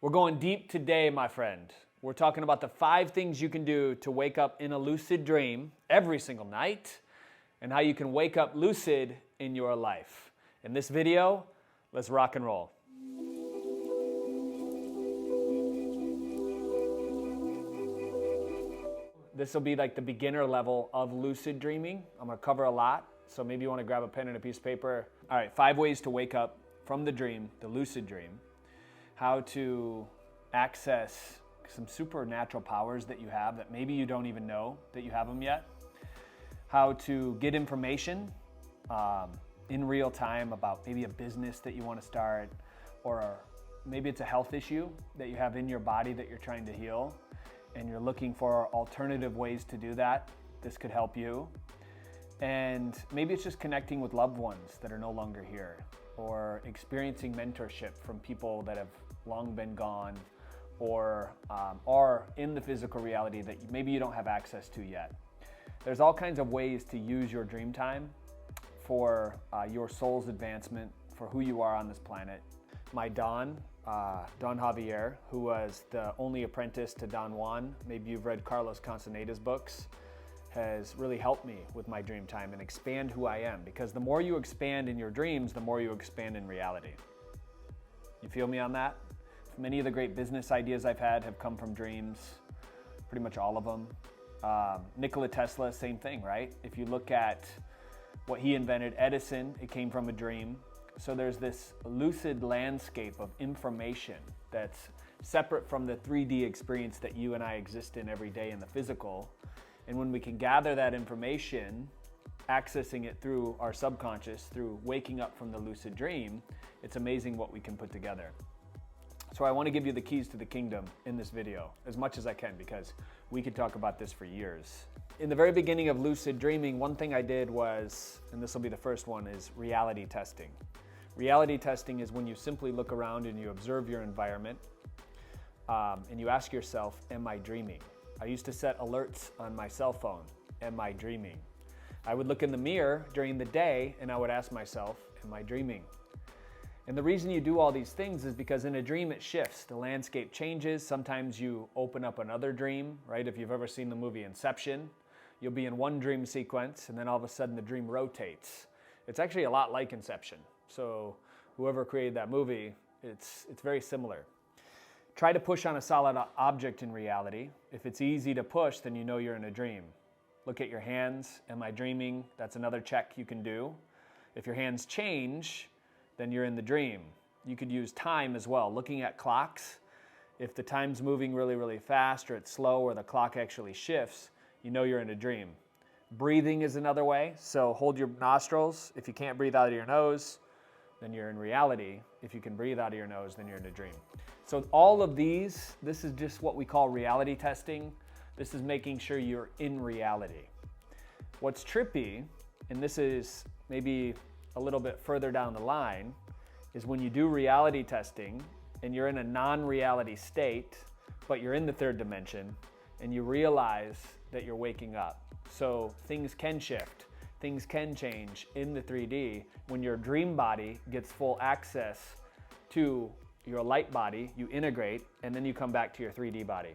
We're going deep today, my friend. We're talking about the 5 things you can do to wake up in a lucid dream every single night and how you can wake up lucid in your life. In this video, let's rock and roll. This will be like the beginner level of lucid dreaming. I'm gonna cover a lot, so maybe you wanna grab a pen and a piece of paper. All right, 5 ways to wake up from the dream, the lucid dream. How to access some supernatural powers that you have that maybe you don't even know that you have them yet. How to get information in real time about maybe a business that you want to start, or maybe it's a health issue that you have in your body that you're trying to heal and you're looking for alternative ways to do that. This could help you. And maybe it's just connecting with loved ones that are no longer here, or experiencing mentorship from people that have long been gone, or are in the physical reality that maybe you don't have access to yet. There's all kinds of ways to use your dream time for your soul's advancement, for who you are on this planet. My Don Javier, who was the only apprentice to Don Juan, maybe you've read Carlos Castaneda's books, has really helped me with my dream time and expand who I am, because the more you expand in your dreams, the more you expand in reality. You feel me on that? Many of the great business ideas I've had have come from dreams, pretty much all of them. Nikola Tesla, same thing, right? If you look at what he invented, Edison, it came from a dream. So there's this lucid landscape of information that's separate from the 3D experience that you and I exist in every day in the physical. And when we can gather that information, accessing it through our subconscious, through waking up from the lucid dream, it's amazing what we can put together. So I want to give you the keys to the kingdom in this video, as much as I can, because we could talk about this for years. In the very beginning of lucid dreaming, one thing I did was, and this will be the first one, is reality testing. Reality testing is when you simply look around and you observe your environment, and you ask yourself, am I dreaming? I used to set alerts on my cell phone, am I dreaming? I would look in the mirror during the day and I would ask myself, am I dreaming? And the reason you do all these things is because in a dream it shifts. The landscape changes. Sometimes you open up another dream, right? If you've ever seen the movie Inception, you'll be in one dream sequence and then all of a sudden the dream rotates. It's actually a lot like Inception. So whoever created that movie, it's very similar. Try to push on a solid object in reality. If it's easy to push, then you know you're in a dream. Look at your hands. Am I dreaming? That's another check you can do. If your hands change, then you're in the dream. You could use time as well. Looking at clocks, if the time's moving really, really fast, or it's slow, or the clock actually shifts, you know you're in a dream. Breathing is another way. So hold your nostrils. If you can't breathe out of your nose, then you're in reality. If you can breathe out of your nose, then you're in a dream. So all of these, this is just what we call reality testing. This is making sure you're in reality. What's trippy, and this is maybe a little bit further down the line, is when you do reality testing and you're in a non-reality state, but you're in the 3rd dimension and you realize that you're waking up. So things can shift, things can change in the 3D. When your dream body gets full access to your light body, you integrate, and then you come back to your 3D body.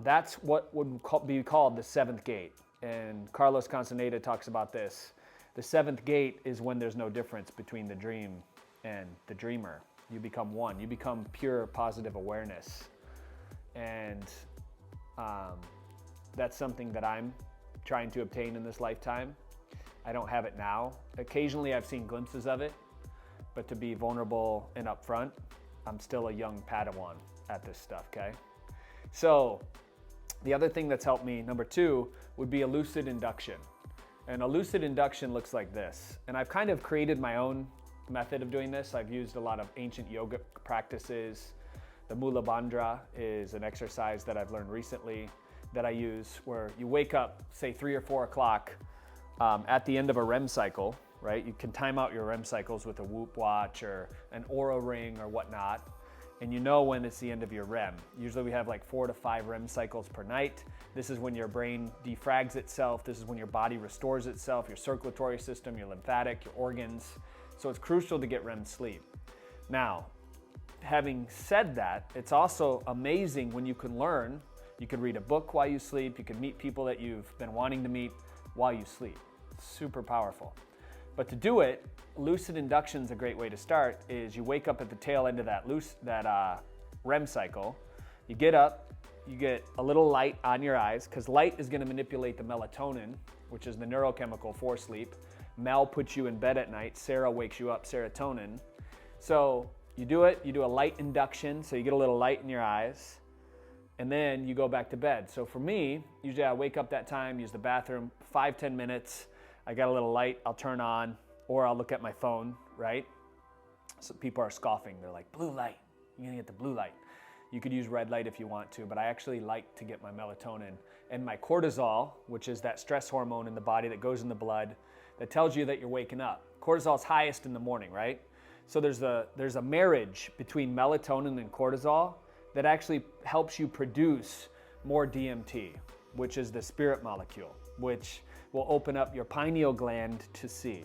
That's what would be called the 7th gate. And Carlos Castaneda talks about this. The 7th gate is when there's no difference between the dream and the dreamer. You become one. You become pure positive awareness. And that's something that I'm trying to obtain in this lifetime. I don't have it now. Occasionally I've seen glimpses of it, but to be vulnerable and upfront, I'm still a young Padawan at this stuff, okay? So the other thing that's helped me, number 2, would be a lucid induction. And a lucid induction looks like this. And I've kind of created my own method of doing this. I've used a lot of ancient yoga practices. The Mula Bandha is an exercise that I've learned recently that I use, where you wake up, say 3 or 4 o'clock at the end of a REM cycle, right? You can time out your REM cycles with a Whoop watch or an Aura ring or whatnot. And you know when it's the end of your REM. Usually we have like 4 to 5 REM cycles per night. This is when your brain defrags itself. This is when your body restores itself, your circulatory system, your lymphatic, your organs. So it's crucial to get REM sleep. Now, having said that, it's also amazing when you can learn. You could read a book while you sleep. You could meet people that you've been wanting to meet while you sleep. Super powerful. But to do it, lucid induction is a great way to start. Is you wake up at the tail end of that REM cycle. You get up, you get a little light on your eyes, because light is going to manipulate the melatonin, which is the neurochemical for sleep. Mel puts you in bed at night. Sarah wakes you up, serotonin. So you do it, you do a light induction, so you get a little light in your eyes, and then you go back to bed. So for me, usually I wake up that time, use the bathroom, 5-10 minutes, I got a little light, I'll turn on, or I'll look at my phone, right? So people are scoffing, they're like, blue light, you're gonna get the blue light. You could use red light if you want to, but I actually like to get my melatonin and my cortisol, which is that stress hormone in the body that goes in the blood that tells you that you're waking up. Cortisol is highest in the morning, right? So there's a marriage between melatonin and cortisol that actually helps you produce more DMT, which is the spirit molecule, which will open up your pineal gland to see.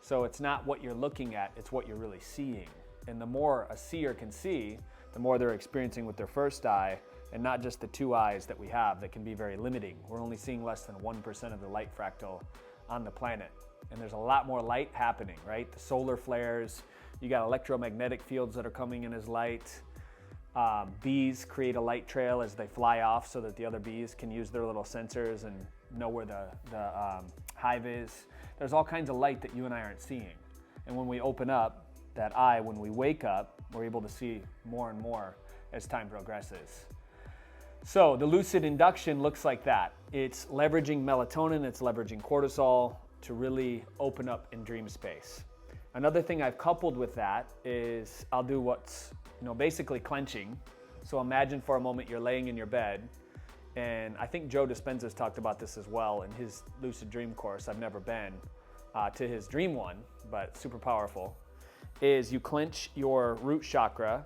So it's not what you're looking at, it's what you're really seeing. And the more a seer can see, the more they're experiencing with their first eye, and not just the 2 eyes that we have that can be very limiting. We're only seeing less than 1% of the light fractal on the planet. And there's a lot more light happening, right? The solar flares, you got electromagnetic fields that are coming in as light. Bees create a light trail as they fly off so that the other bees can use their little sensors and know where the hive is. There's all kinds of light that you and I aren't seeing. And when we open up that eye, when we wake up, we're able to see more and more as time progresses. So the lucid induction looks like that. It's leveraging melatonin, it's leveraging cortisol to really open up in dream space. Another thing I've coupled with that is I'll do what's basically clenching. So imagine for a moment you're laying in your bed, and I think Joe Dispenza's talked about this as well in his Lucid Dream course. I've never been to his dream one, but super powerful. Is you clench your root chakra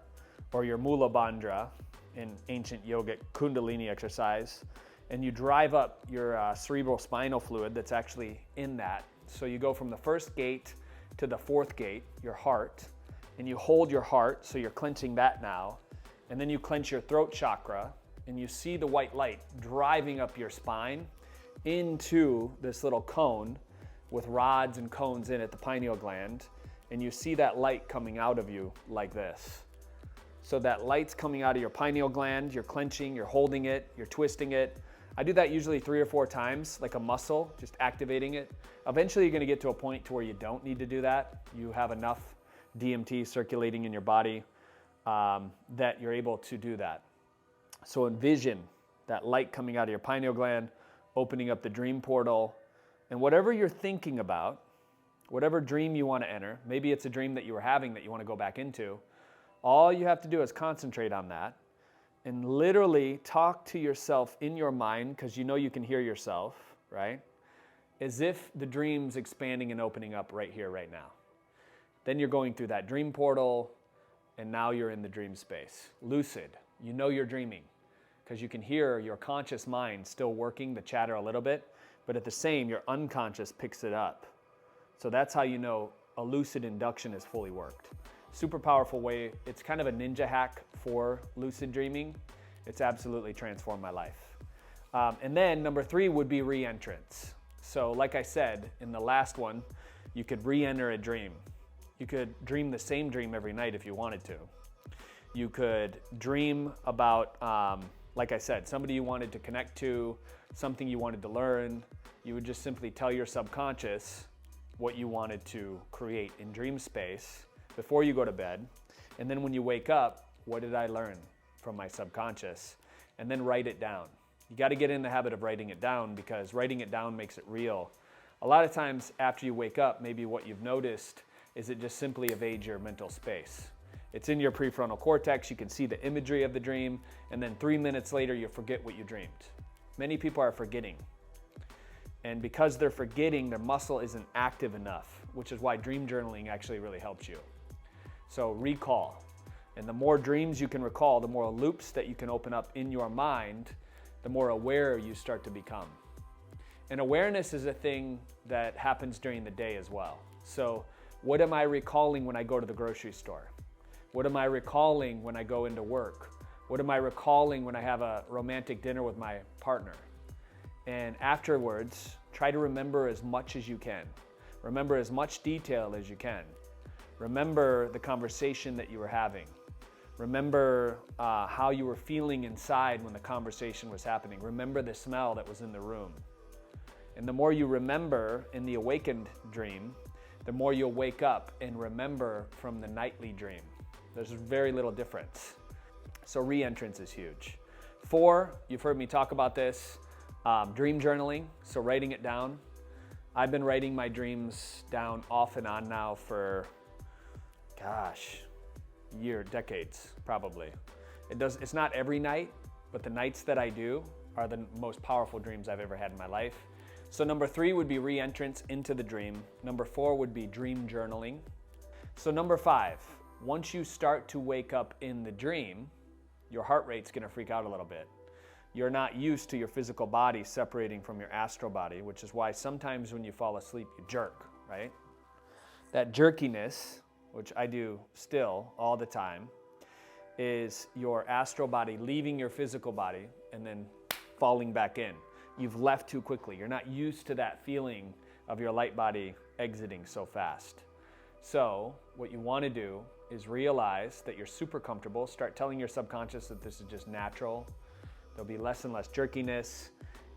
or your Mula Bandha in ancient yogic Kundalini exercise, and you drive up your cerebral spinal fluid that's actually in that. So you go from the first gate to the fourth gate, your heart, and you hold your heart, so you're clenching that now, and then you clench your throat chakra, and you see the white light driving up your spine into this little cone with rods and cones in it, the pineal gland, and you see that light coming out of you like this. So that light's coming out of your pineal gland, you're clenching, you're holding it, you're twisting it. I do that usually 3 or 4 times, like a muscle, just activating it. Eventually you're gonna get to a point to where you don't need to do that. You have enough DMT circulating in your body that you're able to do that. So envision that light coming out of your pineal gland, opening up the dream portal, and whatever you're thinking about, whatever dream you want to enter, maybe it's a dream that you were having that you want to go back into, all you have to do is concentrate on that and literally talk to yourself in your mind, because you know you can hear yourself, right? As if the dream's expanding and opening up right here, right now. Then you're going through that dream portal, and now you're in the dream space. Lucid, you know you're dreaming, because you can hear your conscious mind still working the chatter a little bit, but at the same, your unconscious picks it up. So that's how you know a lucid induction is fully worked. Super powerful way. It's kind of a ninja hack for lucid dreaming. It's absolutely transformed my life. And then number 3 would be reentrance. So like I said, in the last one, you could re-enter a dream. You could dream the same dream every night if you wanted to. You could dream about, like I said, somebody you wanted to connect to, something you wanted to learn. You would just simply tell your subconscious what you wanted to create in dream space before you go to bed. And then when you wake up, what did I learn from my subconscious? And then write it down. You got to get in the habit of writing it down, because writing it down makes it real. A lot of times after you wake up, maybe what you've noticed is it just simply evades your mental space. It's in your prefrontal cortex, you can see the imagery of the dream, and then 3 minutes later you forget what you dreamed. Many people are forgetting. And because they're forgetting, their muscle isn't active enough, which is why dream journaling actually really helps you. So recall. And the more dreams you can recall, the more loops that you can open up in your mind, the more aware you start to become. And awareness is a thing that happens during the day as well. So what am I recalling when I go to the grocery store? What am I recalling when I go into work? What am I recalling when I have a romantic dinner with my partner? And afterwards, try to remember as much as you can. Remember as much detail as you can. Remember the conversation that you were having. Remember how you were feeling inside when the conversation was happening. Remember the smell that was in the room. And the more you remember in the awakened dream, the more you'll wake up and remember from the nightly dream. There's very little difference. So reentrance is huge. 4, you've heard me talk about this, dream journaling, so writing it down. I've been writing my dreams down off and on now for, decades probably. It's not every night, but the nights that I do are the most powerful dreams I've ever had in my life. So number 3 would be reentrance into the dream. Number 4 would be dream journaling. So number 5, once you start to wake up in the dream, your heart rate's gonna freak out a little bit. You're not used to your physical body separating from your astral body, which is why sometimes when you fall asleep, you jerk, right? That jerkiness, which I do still all the time, is your astral body leaving your physical body and then falling back in. You've left too quickly. You're not used to that feeling of your light body exiting so fast. So what you want to do is realize that you're super comfortable. Start telling your subconscious that this is just natural. There'll be less and less jerkiness,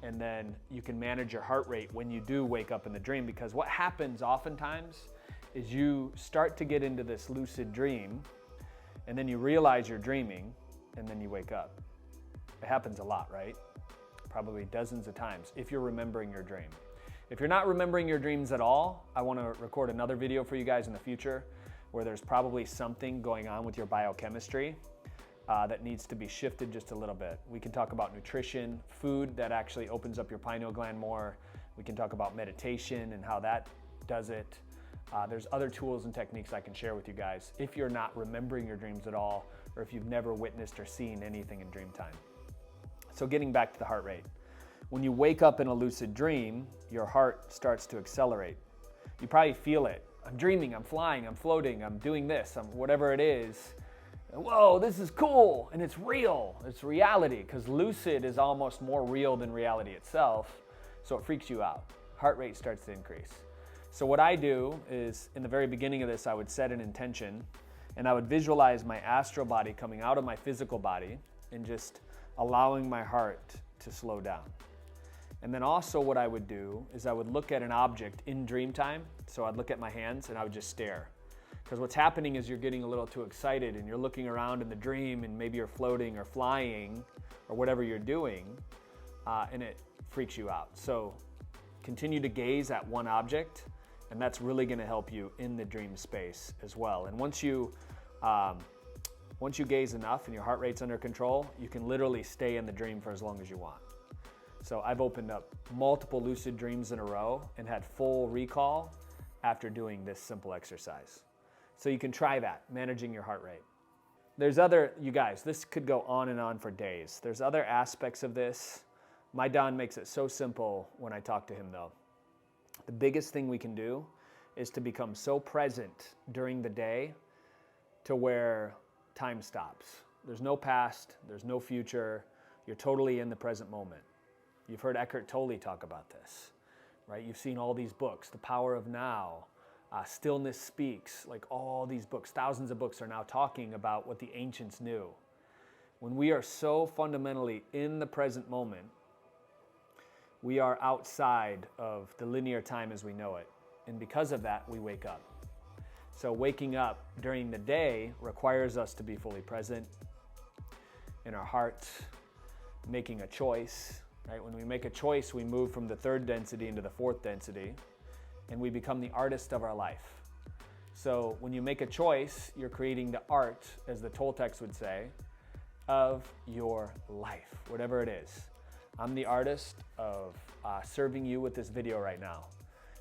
and then you can manage your heart rate when you do wake up in the dream, because what happens oftentimes is you start to get into this lucid dream, and then you realize you're dreaming, and then you wake up. It happens a lot, right? Probably dozens of times if you're remembering your dream. If you're not remembering your dreams at all, I want to record another video for you guys in the future where there's probably something going on with your biochemistry that needs to be shifted just a little bit. We can talk about nutrition, food that actually opens up your pineal gland more. We can talk about meditation and how that does it. There's other tools and techniques I can share with you guys if you're not remembering your dreams at all, or if you've never witnessed or seen anything in dream time. So getting back to the heart rate. When you wake up in a lucid dream, your heart starts to accelerate. You probably feel it. I'm dreaming, I'm flying, I'm floating, I'm doing this, whatever it is. Whoa, this is cool, and it's real. It's reality, because lucid is almost more real than reality itself, so it freaks you out. Heart rate starts to increase. So what I do is, in the very beginning of this, I would set an intention, and I would visualize my astral body coming out of my physical body and just allowing my heart to slow down. And then also what I would do is I would look at an object in dream time. So I'd look at my hands and I would just stare. Because what's happening is you're getting a little too excited and you're looking around in the dream, and maybe you're floating or flying or whatever you're doing, and it freaks you out. So continue to gaze at one object, and that's really going to help you in the dream space as well. And once you gaze enough and your heart rate's under control, you can literally stay in the dream for as long as you want. So I've opened up multiple lucid dreams in a row and had full recall after doing this simple exercise. So you can try that, managing your heart rate. There's other, you guys, this could go on and on for days. There's other aspects of this. My Don makes it so simple when I talk to him though. The biggest thing we can do is to become so present during the day to where time stops. There's no past, there's no future. You're totally in the present moment. You've heard Eckhart Tolle talk about this, right? You've seen all these books, The Power of Now, Stillness Speaks, like all these books, thousands of books are now talking about what the ancients knew. When we are so fundamentally in the present moment, we are outside of the linear time as we know it. And because of that, we wake up. So waking up during the day requires us to be fully present in our hearts, making a choice, right? When we make a choice, we move from the third density into the fourth density, and we become the artist of our life. So when you make a choice, you're creating the art, as the Toltecs would say, of your life, whatever it is. I'm the artist of serving you with this video right now,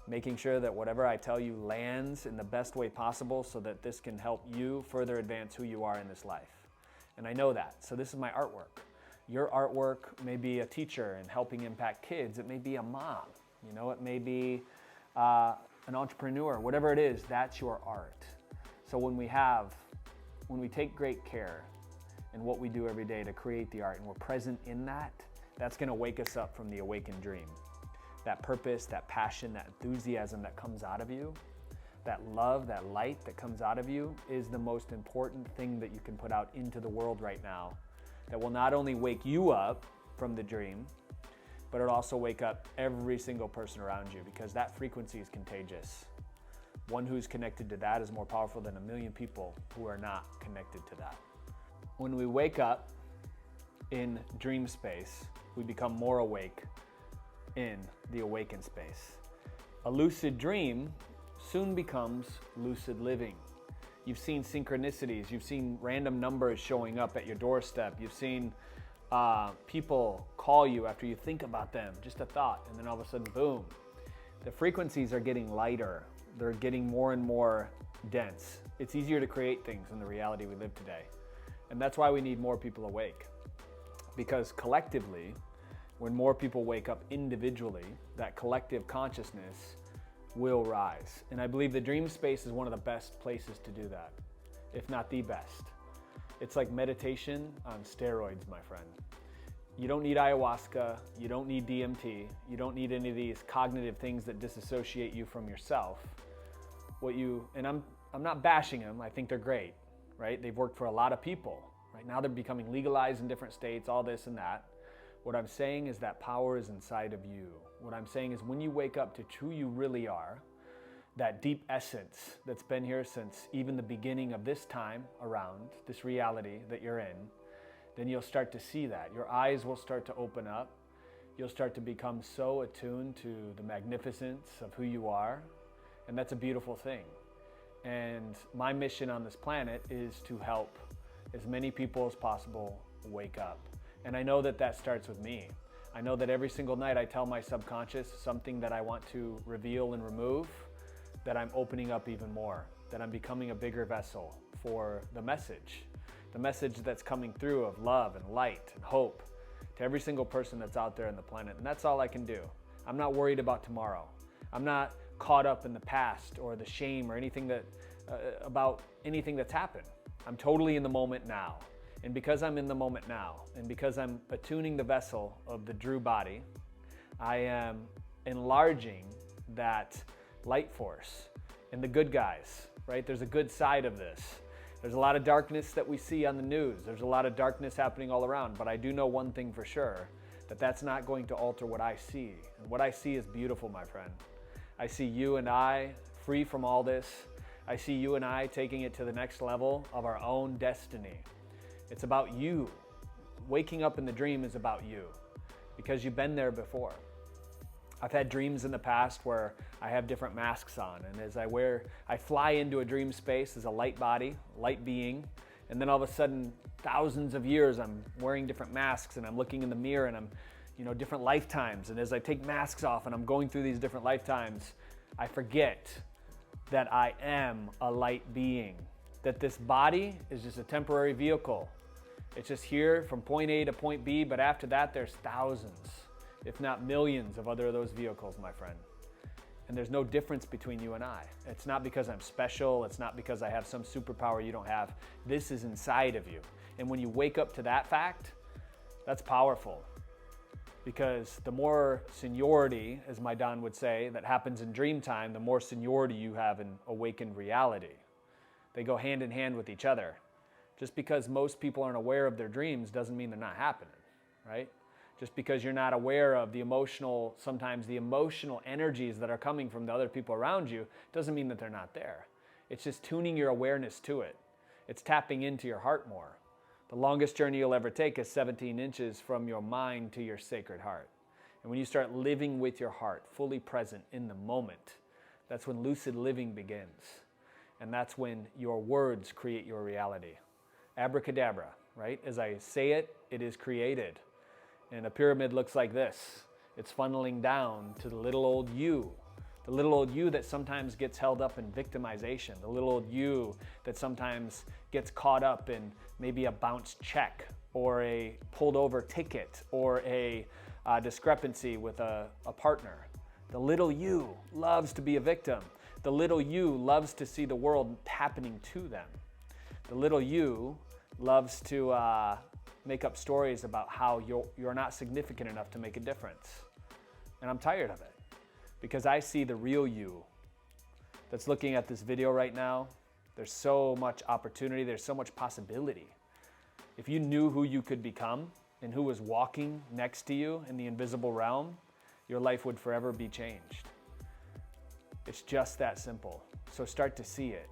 making sure that whatever I tell you lands in the best way possible so that this can help you further advance who you are in this life. And I know that, so this is my artwork. Your artwork may be a teacher and helping impact kids. It may be a mom, you know, it may be an entrepreneur, whatever it is, that's your art. So when when we take great care in what we do every day to create the art and we're present in that, that's gonna wake us up from the awakened dream. That purpose, that passion, that enthusiasm that comes out of you, that love, that light that comes out of you is the most important thing that you can put out into the world right now. That will not only wake you up from the dream, but it'll also wake up every single person around you, because that frequency is contagious. One who's connected to that is more powerful than a million people who are not connected to that. When we wake up in dream space, we become more awake in the awakened space. A lucid dream soon becomes lucid living. You've seen synchronicities, you've seen random numbers showing up at your doorstep, you've seen people call you after you think about them, just a thought, and then all of a sudden, boom. The frequencies are getting lighter, they're getting more and more dense. It's easier to create things in the reality we live today. And that's why we need more people awake. Because collectively, when more people wake up individually, that collective consciousness will rise. And I believe the dream space is one of the best places to do that, if not the best. It's like meditation on steroids, my friend. You don't need ayahuasca, you don't need DMT, you don't need any of these cognitive things that disassociate you from yourself. And I'm not bashing them, I think they're great, right? They've worked for a lot of people. Right now they're becoming legalized in different states, all this and that. What I'm saying is that power is inside of you. What I'm saying is when you wake up to who you really are, that deep essence that's been here since even the beginning of this time around, this reality that you're in, then you'll start to see that. Your eyes will start to open up. You'll start to become so attuned to the magnificence of who you are, and that's a beautiful thing. And my mission on this planet is to help as many people as possible wake up. And I know that that starts with me. I know that every single night I tell my subconscious something that I want to reveal and remove, that I'm opening up even more, that I'm becoming a bigger vessel for the message that's coming through of love and light and hope to every single person that's out there on the planet. And that's all I can do. I'm not worried about tomorrow. I'm not caught up in the past or the shame or anything about anything that's happened. I'm totally in the moment now. And because I'm in the moment now, and because I'm attuning the vessel of the Drew body, I am enlarging that light force and the good guys, right? There's a good side of this. There's a lot of darkness that we see on the news. There's a lot of darkness happening all around, but I do know one thing for sure, that that's not going to alter what I see. And what I see is beautiful, my friend. I see you and I free from all this. I see you and I taking it to the next level of our own destiny. It's about you. Waking up in the dream is about you, because you've been there before. I've had dreams in the past where I have different masks on, and as I fly into a dream space as a light body, light being, and then all of a sudden, thousands of years, I'm wearing different masks and I'm looking in the mirror and I'm, different lifetimes. And as I take masks off and I'm going through these different lifetimes, I forget that I am a light being, that this body is just a temporary vehicle. It's just here from point A to point B, but after that, there's thousands, if not millions of other of those vehicles, my friend. And there's no difference between you and I. It's not because I'm special. It's not because I have some superpower you don't have. This is inside of you. And when you wake up to that fact, that's powerful. Because the more seniority, as my Don would say, that happens in dream time, the more seniority you have in awakened reality. They go hand in hand with each other. Just because most people aren't aware of their dreams doesn't mean they're not happening, right? Just because you're not aware of sometimes the emotional energies that are coming from the other people around you, doesn't mean that they're not there. It's just tuning your awareness to it. It's tapping into your heart more. The longest journey you'll ever take is 17 inches from your mind to your sacred heart. And when you start living with your heart, fully present in the moment, that's when lucid living begins. And that's when your words create your reality. Abracadabra, right? As I say it, it is created. And a pyramid looks like this. It's funneling down to the little old you. The little old you that sometimes gets held up in victimization. The little old you that sometimes gets caught up in maybe a bounced check or a pulled over ticket or a discrepancy with a partner. The little you loves to be a victim. The little you loves to see the world happening to them. The little you loves to make up stories about how you're not significant enough to make a difference. And I'm tired of it, because I see the real you that's looking at this video right now. There's so much opportunity, there's so much possibility. If you knew who you could become and who was walking next to you in the invisible realm, your life would forever be changed. It's just that simple. So start to see it.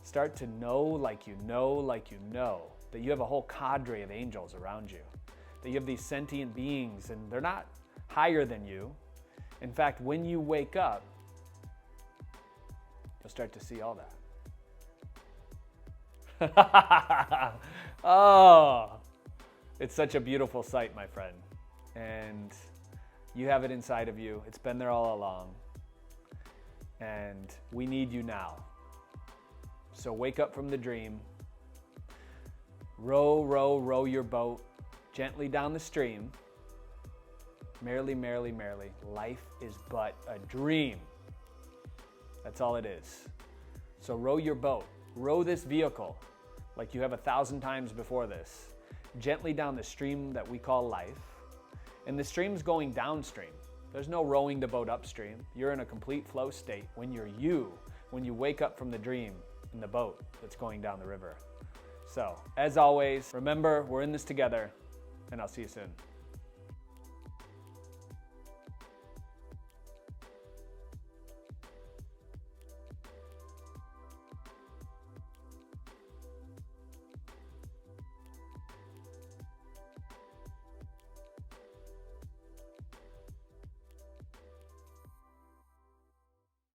Start to know like you know, like you know, that you have a whole cadre of angels around you, that you have these sentient beings, and they're not higher than you. In fact, when you wake up, you'll start to see all that. Oh, it's such a beautiful sight, my friend. And you have it inside of you. It's been there all along. And we need you now. So wake up from the dream. Row, row, row your boat gently down the stream. Merrily, merrily, merrily. Life is but a dream. That's all it is. So row your boat. Row this vehicle like you have 1,000 times before this, gently down the stream that we call life. And the stream's going downstream. There's no rowing the boat upstream. You're in a complete flow state when you're you, when you wake up from the dream in the boat that's going down the river. So, as always, remember, we're in this together, and I'll see you soon.